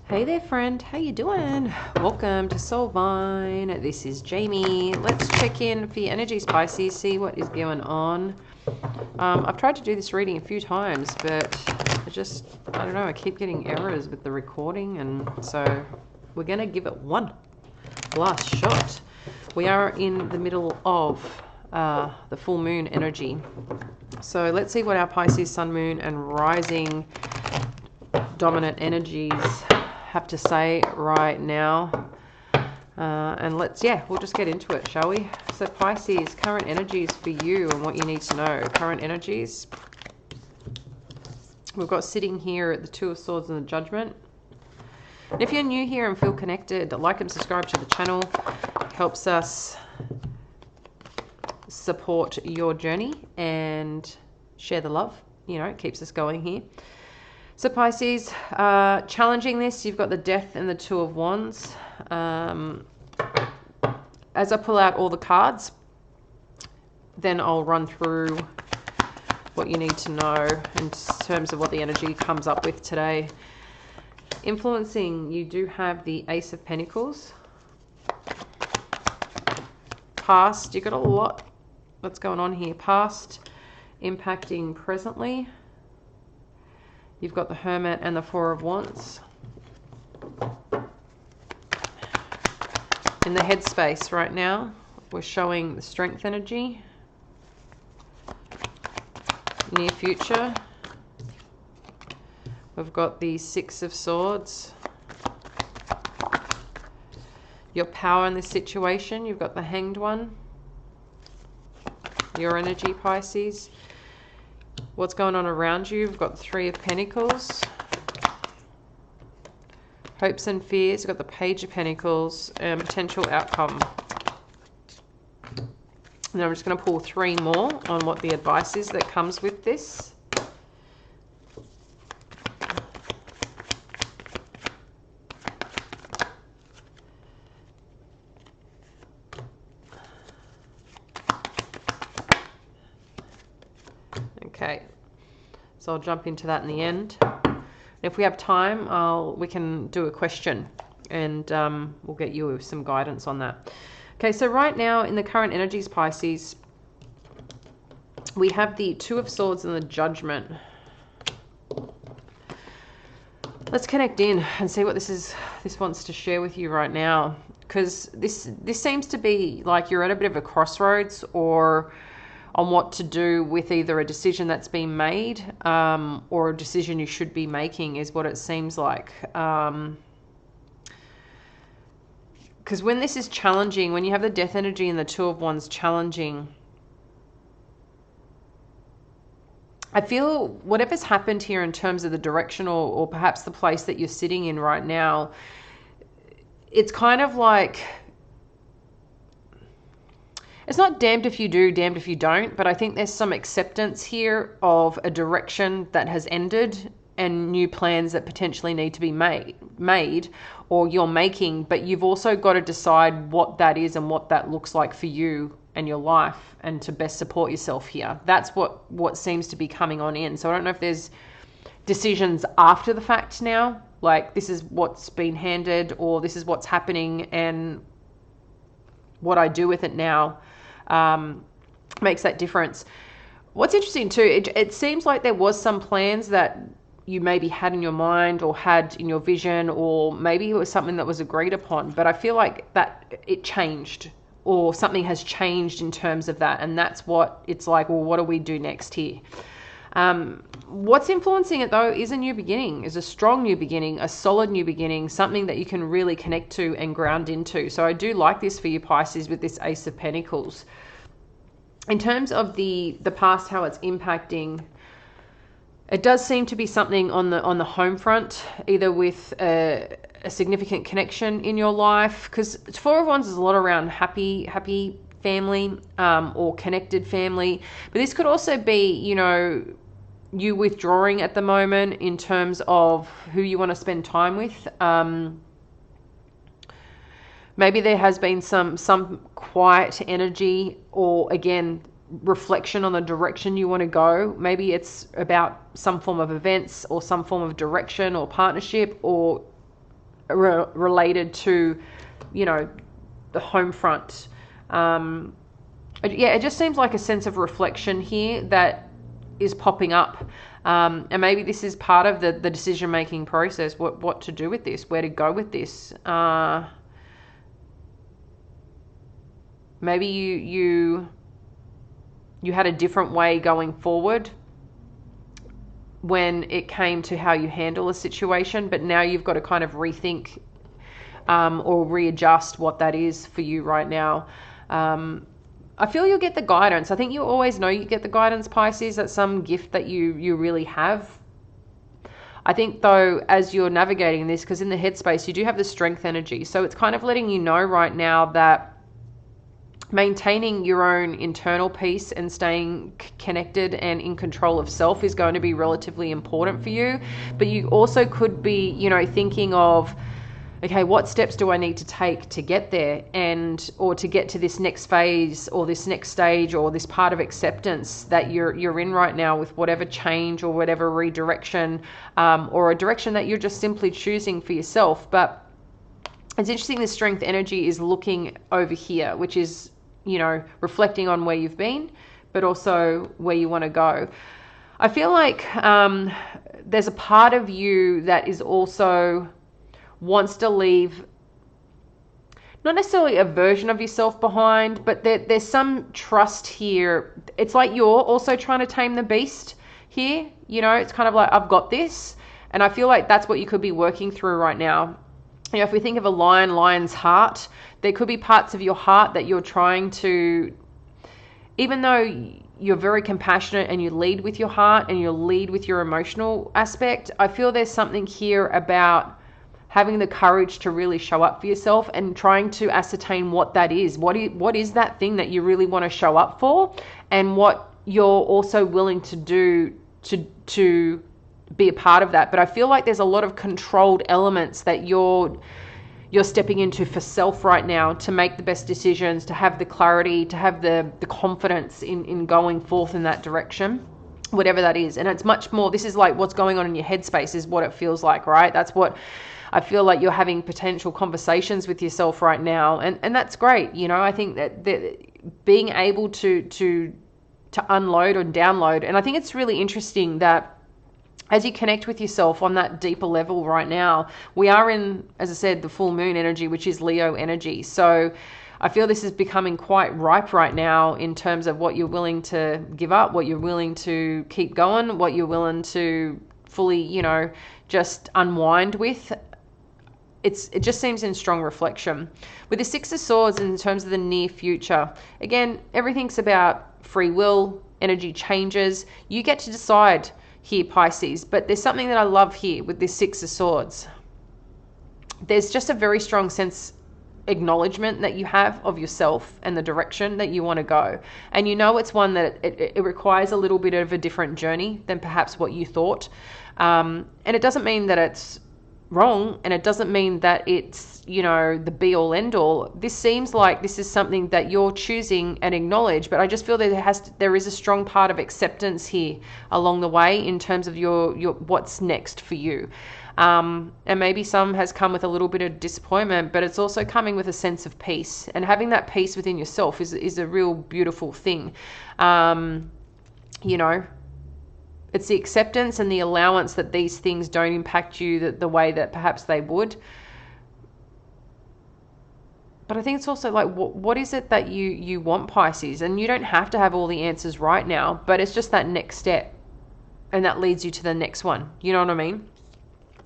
Hey there, friend. How you doing? Welcome to Soul Vine. This is Jamie. Let's check in for your energy, Pisces, see what is going on. I've tried to do this reading a few times, but I don't know, I keep getting errors with the recording, and so we're going to give it one last shot. We are in the middle of the full moon energy. So let's see what our Pisces, Sun, Moon, and Rising dominant energies have to say right now. And we'll just get into it, shall we? So Pisces, current energies for you and what you need to know. Current energies. We've got sitting here at the Two of Swords and the Judgment. And if you're new here and feel connected, like and subscribe to the channel. It helps us support your journey and share the love. You know, it keeps us going here. So Pisces, challenging this, you've got the Death and the Two of Wands. As I pull out all the cards, then I'll run through what you need to know in terms of what the energy comes up with today. Influencing, you do have the Ace of Pentacles. Past, you've got a lot that's going on here. Past, impacting presently. You've got the Hermit and the Four of Wands. In the headspace right now, we're showing the Strength energy. Near future, we've got the Six of Swords. Your power in this situation, you've got the Hanged One. Your energy, Pisces. What's going on around you? We've got the Three of Pentacles. Hopes and fears. We've got the Page of Pentacles and potential outcome. And I'm just going to pull three more on what the advice is that comes with this. Okay, so I'll jump into that in the end. If we have time, we can do a question and we'll get you some guidance on that. Okay, so right now in the current energies, Pisces, we have the Two of Swords and the Judgment. Let's connect in and see what this wants to share with you right now, because this seems to be like you're at a bit of a crossroads or on what to do with either a decision that's been made or a decision you should be making is what it seems like. Because when this is challenging, when you have the Death energy and the Two of Wands challenging, I feel whatever's happened here in terms of the direction or perhaps the place that you're sitting in right now, it's kind of like, it's not damned if you do, damned if you don't, but I think there's some acceptance here of a direction that has ended and new plans that potentially need to be made or you're making, but you've also got to decide what that is and what that looks like for you and your life and to best support yourself here. That's what seems to be coming on in. So I don't know if there's decisions after the fact now, like this is what's been handed or this is what's happening and what I do with it now makes that difference. What's interesting too, it seems like there was some plans that you maybe had in your mind or had in your vision, or maybe it was something that was agreed upon, but I feel like that it changed or something has changed in terms of that. And that's what it's like, well, what do we do next here? What's influencing it though is a new beginning, is a strong new beginning, a solid new beginning, something that you can really connect to and ground into. So I do like this for you, Pisces, with this Ace of Pentacles. In terms of the past, how it's impacting, it does seem to be something on the home front, either with a significant connection in your life, because Four of Wands is a lot around happy family or connected family, but this could also be, you know, you withdrawing at the moment in terms of who you want to spend time with. Maybe there has been some quiet energy, or again, reflection on the direction you want to go. Maybe it's about some form of events or some form of direction or partnership, or related to, you know, the home front. Yeah, it just seems like a sense of reflection here that is popping up. And maybe this is part of the decision-making process, what to do with this, where to go with this. Maybe you had a different way going forward when it came to how you handle a situation, but now you've got to kind of rethink or readjust what that is for you right now. I feel you'll get the guidance. I think you always know you get the guidance, Pisces. That's some gift that you really have. I think, though, as you're navigating this, because in the headspace, you do have the strength energy. So it's kind of letting you know right now that maintaining your own internal peace and staying connected and in control of self is going to be relatively important for you. But you also could be, you know, thinking of, okay, what steps do I need to take to get there, or to get to this next phase or this next stage or this part of acceptance that you're in right now, with whatever change or whatever redirection, or a direction that you're just simply choosing for yourself. But it's interesting, the strength energy is looking over here, which is, you know, reflecting on where you've been, but also where you want to go. I feel like there's a part of you that is also wants to leave, not necessarily a version of yourself behind, but there's some trust here. It's like you're also trying to tame the beast here. You know, it's kind of like, I've got this. And I feel like that's what you could be working through right now. You know, if we think of a lion's heart, there could be parts of your heart that you're trying to, even though you're very compassionate and you lead with your heart and you lead with your emotional aspect, I feel there's something here about having the courage to really show up for yourself and trying to ascertain what that is. What is that thing that you really want to show up for, and what you're also willing to do to be a part of that. But I feel like there's a lot of controlled elements that you're stepping into for self right now, to make the best decisions, to have the clarity, to have the confidence in going forth in that direction, whatever that is. And it's much more, this is like what's going on in your headspace is what it feels like, right? That's what I feel like. You're having potential conversations with yourself right now, and that's great. You know, I think that being able to unload or download, and I think it's really interesting that as you connect with yourself on that deeper level right now, we are in, as I said, the full moon energy, which is Leo energy. So I feel this is becoming quite ripe right now in terms of what you're willing to give up, what you're willing to keep going, what you're willing to fully, you know, just unwind with. It just seems in strong reflection. With the Six of Swords in terms of the near future, again, everything's about free will, energy changes. You get to decide here, Pisces, but there's something that I love here with this Six of Swords. There's just a very strong sense, acknowledgement that you have of yourself and the direction that you want to go. And you know it's one that it requires a little bit of a different journey than perhaps what you thought. And it doesn't mean that it's wrong, and it doesn't mean that it's, you know, the be all end all. This seems like this is something that you're choosing and acknowledge, but I just feel that there is a strong part of acceptance here along the way in terms of your what's next for you. And maybe some has come with a little bit of disappointment, but it's also coming with a sense of peace, and having that peace within yourself is a real beautiful thing. You know, it's the acceptance and the allowance that these things don't impact you the way that perhaps they would. But I think it's also like, what is it that you want, Pisces? And you don't have to have all the answers right now, but it's just that next step. And that leads you to the next one. You know what I mean?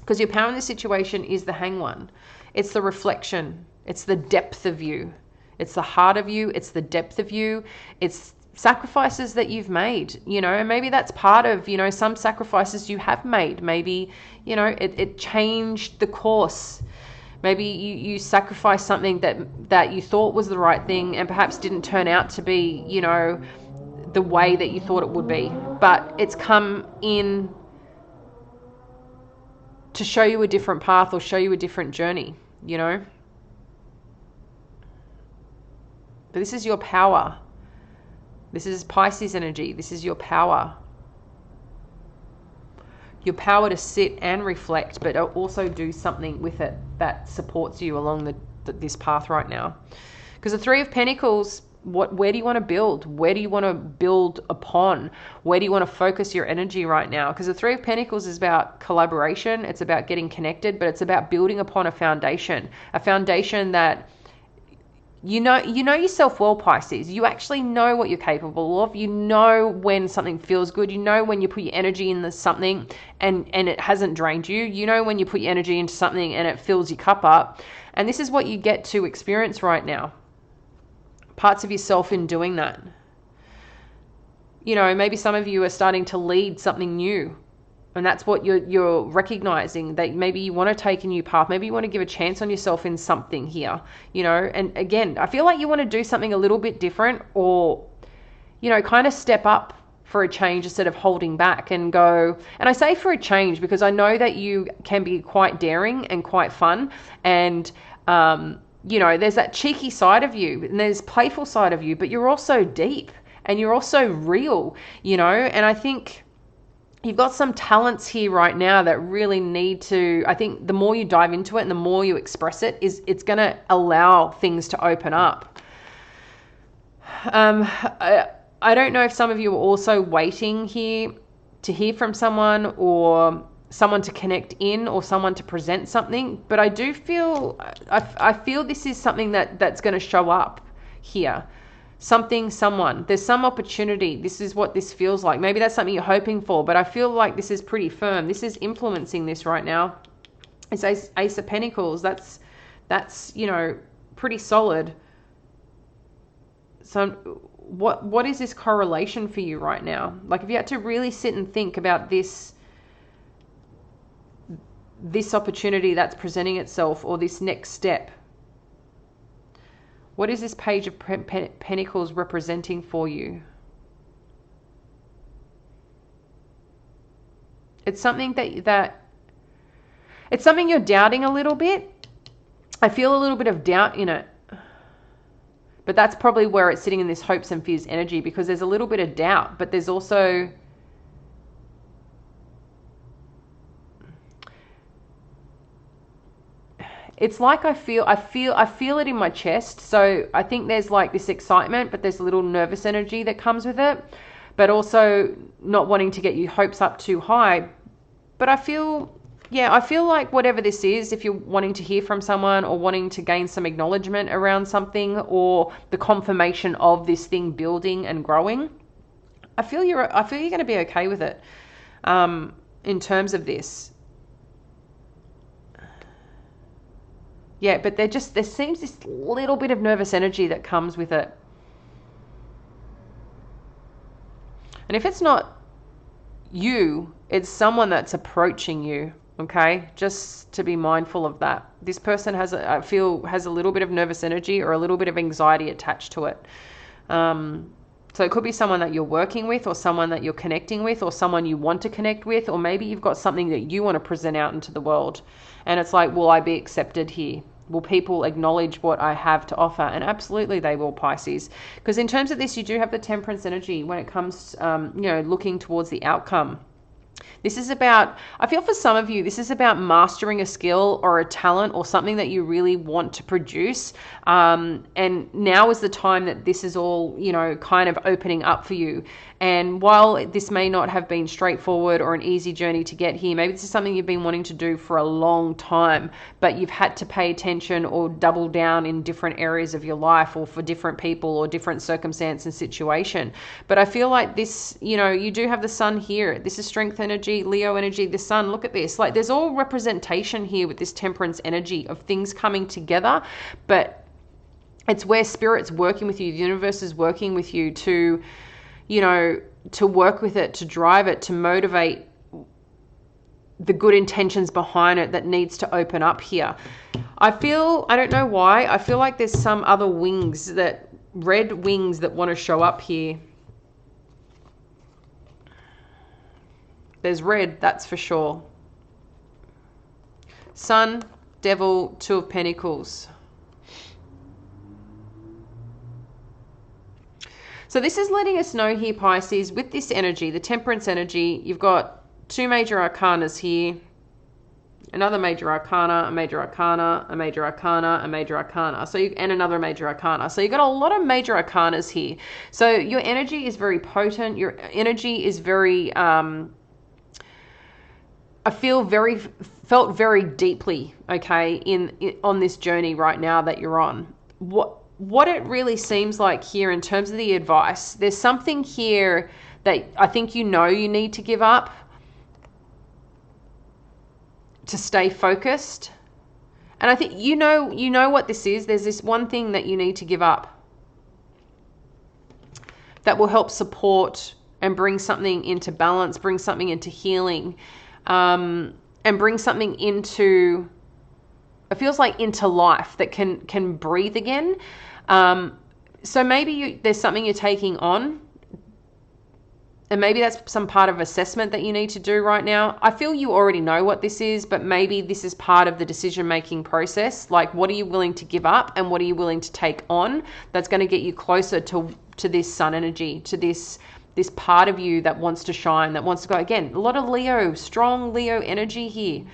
Because your power in this situation is the Hanged One. It's the reflection. It's the depth of you. It's the heart of you. It's the depth of you. It's sacrifices that you've made, you know, and maybe that's part of, you know, some sacrifices you have made. Maybe, you know, it changed the course. Maybe you sacrificed something that you thought was the right thing and perhaps didn't turn out to be, you know, the way that you thought it would be. But it's come in to show you a different path or show you a different journey, you know. But this is your power. This is Pisces energy. This is your power. Your power to sit and reflect, but also do something with it that supports you along this path right now. Because the Three of Pentacles, where do you want to build? Where do you want to build upon? Where do you want to focus your energy right now? Because the Three of Pentacles is about collaboration. It's about getting connected, but it's about building upon a foundation that you know yourself well, Pisces. You actually know what you're capable of. You know when something feels good. You know when you put your energy into something and it hasn't drained you. You know when you put your energy into something and it fills your cup up. And this is what you get to experience right now. Parts of yourself in doing that. You know, maybe some of you are starting to lead something new. And that's what you're recognizing, that maybe you want to take a new path. Maybe you want to give a chance on yourself in something here, you know. And again, I feel like you want to do something a little bit different, or, you know, kind of step up for a change instead of holding back and go. And I say for a change because I know that you can be quite daring and quite fun. And, you know, there's that cheeky side of you and there's playful side of you, but you're also deep and you're also real, you know. And I think you've got some talents here right now that really need to, I think the more you dive into it and the more you express it, it's going to allow things to open up. I don't know if some of you are also waiting here to hear from someone, or someone to connect in, or someone to present something, but I do feel, I feel this is something that's going to show up here. Someone, there's some opportunity. This is what this feels like. Maybe that's something you're hoping for, but I feel like this is pretty firm. This is influencing this right now. It's Ace of Pentacles. That's, you know, pretty solid. So what is this correlation for you right now? Like, if you had to really sit and think about this opportunity that's presenting itself, or this next step, what is this Page of Pentacles representing for you? It's something that it's something you're doubting a little bit. I feel a little bit of doubt in it. But that's probably where it's sitting in this hopes and fears energy, because there's a little bit of doubt, but there's also it's like I feel it in my chest. So I think there's like this excitement, but there's a little nervous energy that comes with it, but also not wanting to get your hopes up too high. But I feel like whatever this is, if you're wanting to hear from someone or wanting to gain some acknowledgement around something, or the confirmation of this thing building and growing, I feel you're going to be okay with it. In terms of this. Yeah, but there seems this little bit of nervous energy that comes with it. And if it's not you, it's someone that's approaching you, okay? Just to be mindful of that. This person has a little bit of nervous energy or a little bit of anxiety attached to it. So it could be someone that you're working with, or someone that you're connecting with, or someone you want to connect with, or maybe you've got something that you want to present out into the world. And it's like, will I be accepted here? Will people acknowledge what I have to offer? And absolutely they will, Pisces. Because in terms of this, you do have the Temperance energy when it comes, looking towards the outcome. This is about, I feel for some of you, this is about mastering a skill or a talent or something that you really want to produce. And now is the time that this is all, kind of opening up for you. And while this may not have been straightforward or an easy journey to get here, maybe this is something you've been wanting to do for a long time, but you've had to pay attention or double down in different areas of your life, or for different people or different circumstance and situation. But I feel like this, you do have the sun here. This is strength energy, Leo energy, the sun. Look at this. Like, there's all representation here with this Temperance energy of things coming together, but it's where Spirit's working with you. The universe is working with you to, to work with it, to drive it, to motivate the good intentions behind it that needs to open up here. I don't know why, I feel like there's some other red wings that want to show up here. There's red, that's for sure. Sun, Devil, Two of Pentacles. So this is letting us know here, Pisces, with this energy, the temperance energy, you've got two major arcanas here, another major arcana, a major arcana, a major arcana, a major arcana. And another major arcana. So you've got a lot of major arcanas here. So your energy is very potent. Your energy is very, I felt very deeply, okay, on this journey right now that you're on. What it really seems like here in terms of the advice, there's something here that I think you need to give up to stay focused. And I think you know what this is. There's this one thing that you need to give up that will help support and bring something into balance, bring something into healing, and bring something into, it feels like into life that can breathe again. So maybe there's something you're taking on, and maybe that's some part of assessment that you need to do right now. I feel you already know what this is, but maybe this is part of the decision-making process. Like, what are you willing to give up and what are you willing to take on that's going to get you closer to this sun energy, to this part of you that wants to shine, that wants to go. Again, a lot of Leo, strong Leo energy here.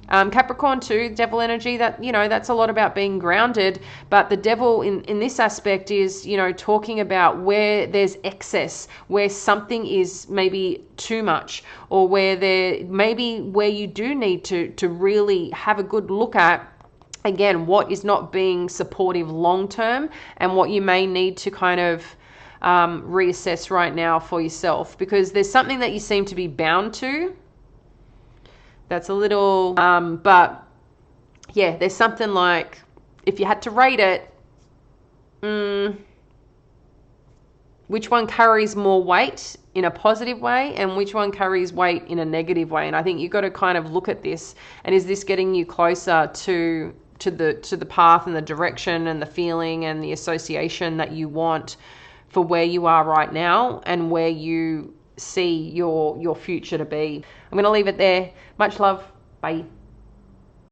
Capricorn too, devil energy, that, that's a lot about being grounded. But the devil in this aspect is, talking about where there's excess, where something is maybe too much, or where you do need to really have a good look at, again, what is not being supportive long term, and what you may need to kind of reassess right now for yourself, because there's something that you seem to be bound to. That's a little, but yeah, there's something like, if you had to rate it, which one carries more weight in a positive way and which one carries weight in a negative way? And I think you've got to kind of look at this, and is this getting you closer to the path and the direction and the feeling and the association that you want for where you are right now and where you see your future to be? I'm going to leave it there. Much love. Bye.